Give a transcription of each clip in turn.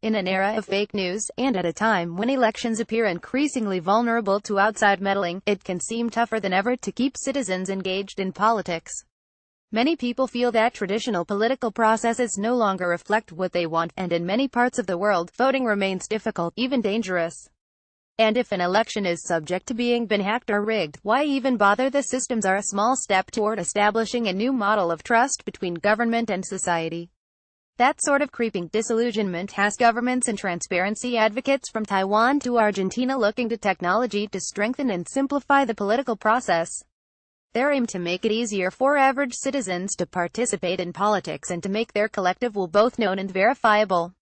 In an era of fake news, and at a time when elections appear increasingly vulnerable to outside meddling, it can seem tougher than ever to keep citizens engaged in politics. Many people feel that traditional political processes no longer reflect what they want, and in many parts of the world, voting remains difficult, even dangerous. And if an election is subject to being hacked or rigged, why even bother? The systems are a small step toward establishing a new model of trust between government and society. That sort of creeping disillusionment has governments and transparency advocates from Taiwan to Argentina looking to technology to strengthen and simplify the political process. Their aim to make it easier for average citizens to participate in politics and to make their collective will both known and verifiable.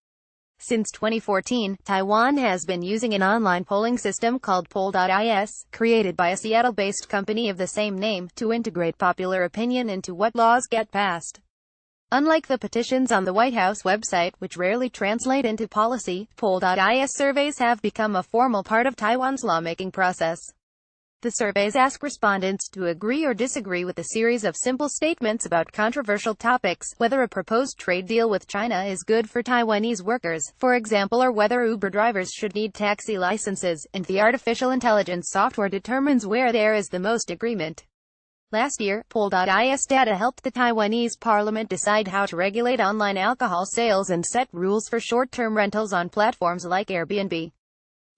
Since 2014, Taiwan has been using an online polling system called Poll.is, created by a Seattle-based company of the same name, to integrate popular opinion into what laws get passed. Unlike the petitions on the White House website, which rarely translate into policy, Poll.is surveys have become a formal part of Taiwan's lawmaking process. The surveys ask respondents to agree or disagree with a series of simple statements about controversial topics, whether a proposed trade deal with China is good for Taiwanese workers, for example, or whether Uber drivers should need taxi licenses, and the artificial intelligence software determines where there is the most agreement. Last year, Poll.is data helped the Taiwanese parliament decide how to regulate online alcohol sales and set rules for short-term rentals on platforms like Airbnb.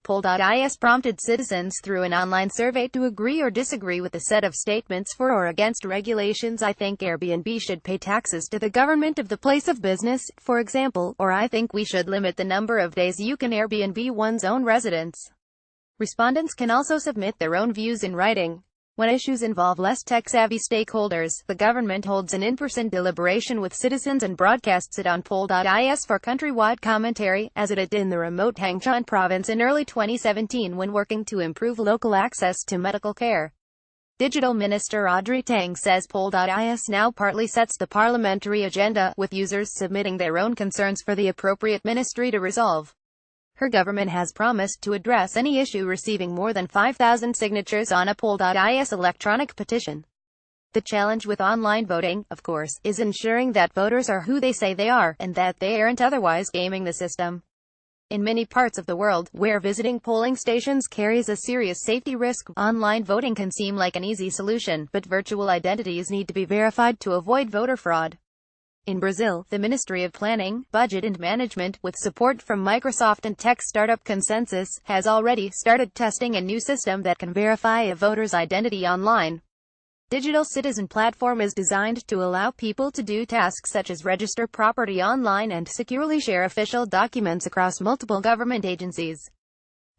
Poll.is prompted citizens through an online survey to agree or disagree with a set of statements for or against regulations. I think Airbnb should pay taxes to the government of the place of business, for example, or I think we should limit the number of days you can Airbnb one's own residence. Respondents can also submit their own views in writing. When issues involve less tech-savvy stakeholders, the government holds an in-person deliberation with citizens and broadcasts it on Poll.is for countrywide commentary, as it did in the remote Hangzhou province in early 2017 when working to improve local access to medical care. Digital Minister Audrey Tang says Poll.is now partly sets the parliamentary agenda, with users submitting their own concerns for the appropriate ministry to resolve. Her government has promised to address any issue receiving more than 5,000 signatures on a Poll.is electronic petition. The challenge with online voting, of course, is ensuring that voters are who they say they are, and that they aren't otherwise gaming the system. In many parts of the world, where visiting polling stations carries a serious safety risk, online voting can seem like an easy solution, but virtual identities need to be verified to avoid voter fraud. In Brazil, the Ministry of Planning, Budget and Management, with support from Microsoft and tech startup Consensus, has already started testing a new system that can verify a voter's identity online. Digital Citizen platform is designed to allow people to do tasks such as register property online and securely share official documents across multiple government agencies.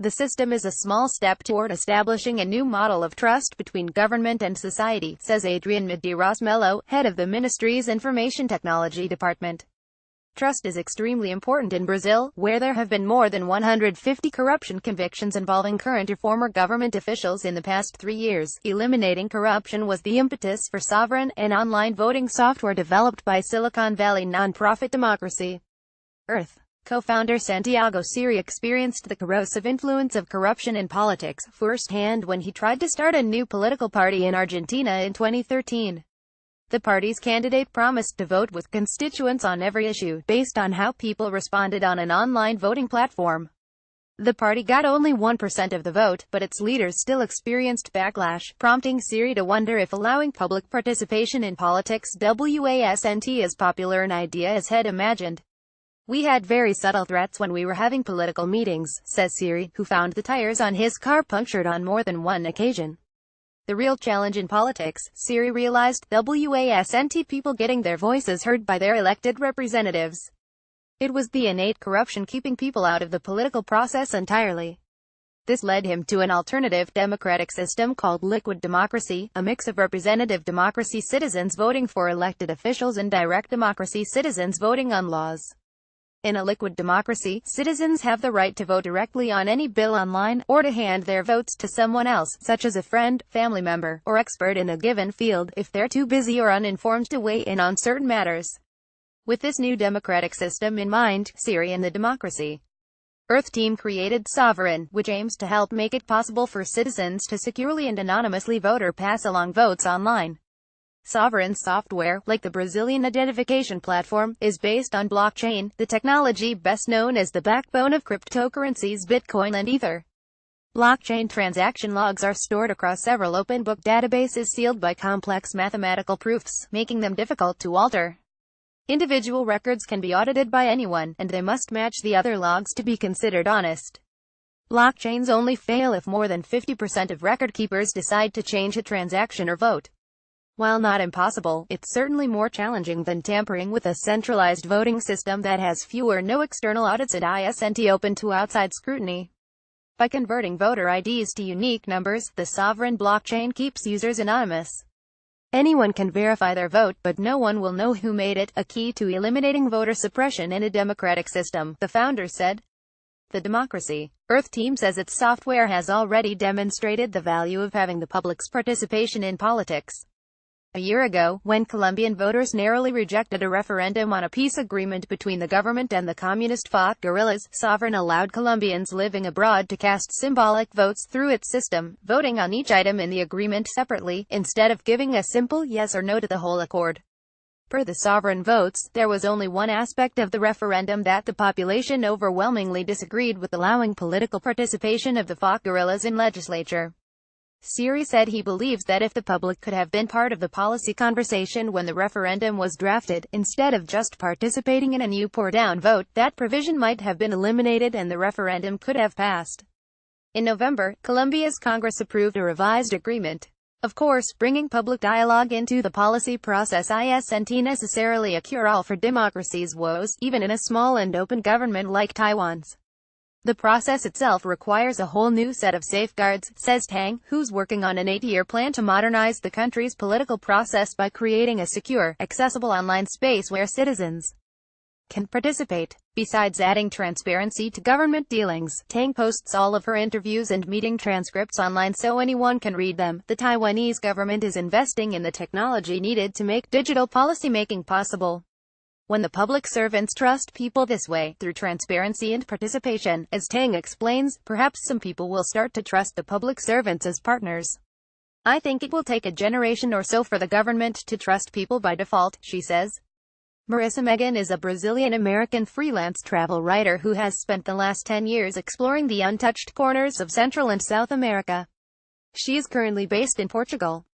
The system is a small step toward establishing a new model of trust between government and society, says Adrian Medeiros-Melo, head of the ministry's Information Technology Department. Trust is extremely important in Brazil, where there have been more than 150 corruption convictions involving current or former government officials in the past 3 years. Eliminating corruption was the impetus for Sovereign, an online voting software developed by Silicon Valley nonprofit Democracy Earth. Co-founder Santiago Siri experienced the corrosive influence of corruption in politics firsthand when he tried to start a new political party in Argentina in 2013. The party's candidate promised to vote with constituents on every issue, based on how people responded on an online voting platform. The party got only 1% of the vote, but its leaders still experienced backlash, prompting Siri to wonder if allowing public participation in politics wasn't as popular an idea as had imagined. We had very subtle threats when we were having political meetings, says Siri, who found the tires on his car punctured on more than one occasion. The real challenge in politics, Siri realized, wasn't people getting their voices heard by their elected representatives. It was the innate corruption keeping people out of the political process entirely. This led him to an alternative democratic system called liquid democracy, a mix of representative democracy, citizens voting for elected officials, and direct democracy, citizens voting on laws. In a liquid democracy, citizens have the right to vote directly on any bill online, or to hand their votes to someone else, such as a friend, family member, or expert in a given field, if they're too busy or uninformed to weigh in on certain matters. With this new democratic system in mind, Siri and the Democracy Earth team created Sovereign, which aims to help make it possible for citizens to securely and anonymously vote or pass along votes online. Sovereign software, like the Brazilian identification platform, is based on blockchain, the technology best known as the backbone of cryptocurrencies Bitcoin and Ether. Blockchain transaction logs are stored across several open book databases sealed by complex mathematical proofs, making them difficult to alter. Individual records can be audited by anyone, and they must match the other logs to be considered honest. Blockchains only fail if more than 50% of record keepers decide to change a transaction or vote. While not impossible, it's certainly more challenging than tampering with a centralized voting system that has few or no external audits and isn't open to outside scrutiny. By converting voter IDs to unique numbers, the sovereign blockchain keeps users anonymous. Anyone can verify their vote, but no one will know who made it, a key to eliminating voter suppression in a democratic system, the founder said. The Democracy Earth team says its software has already demonstrated the value of having the public's participation in politics. A year ago, when Colombian voters narrowly rejected a referendum on a peace agreement between the government and the communist FARC guerrillas, Sovereign allowed Colombians living abroad to cast symbolic votes through its system, voting on each item in the agreement separately, instead of giving a simple yes or no to the whole accord. Per the Sovereign votes, there was only one aspect of the referendum that the population overwhelmingly disagreed with: allowing political participation of the FARC guerrillas in legislature. Siri said he believes that if the public could have been part of the policy conversation when the referendum was drafted, instead of just participating in a up or down vote, that provision might have been eliminated and the referendum could have passed. In November, Colombia's Congress approved a revised agreement. Of course, bringing public dialogue into the policy process isn't necessarily a cure-all for democracy's woes, even in a small and open government like Taiwan's. The process itself requires a whole new set of safeguards, says Tang, who's working on an 8-year plan to modernize the country's political process by creating a secure, accessible online space where citizens can participate. Besides adding transparency to government dealings, Tang posts all of her interviews and meeting transcripts online so anyone can read them. The Taiwanese government is investing in the technology needed to make digital policymaking possible. When the public servants trust people this way, through transparency and participation, as Tang explains, perhaps some people will start to trust the public servants as partners. I think it will take a generation or so for the government to trust people by default, she says. Marissa Megan is a Brazilian-American freelance travel writer who has spent the last 10 years exploring the untouched corners of Central and South America. She is currently based in Portugal.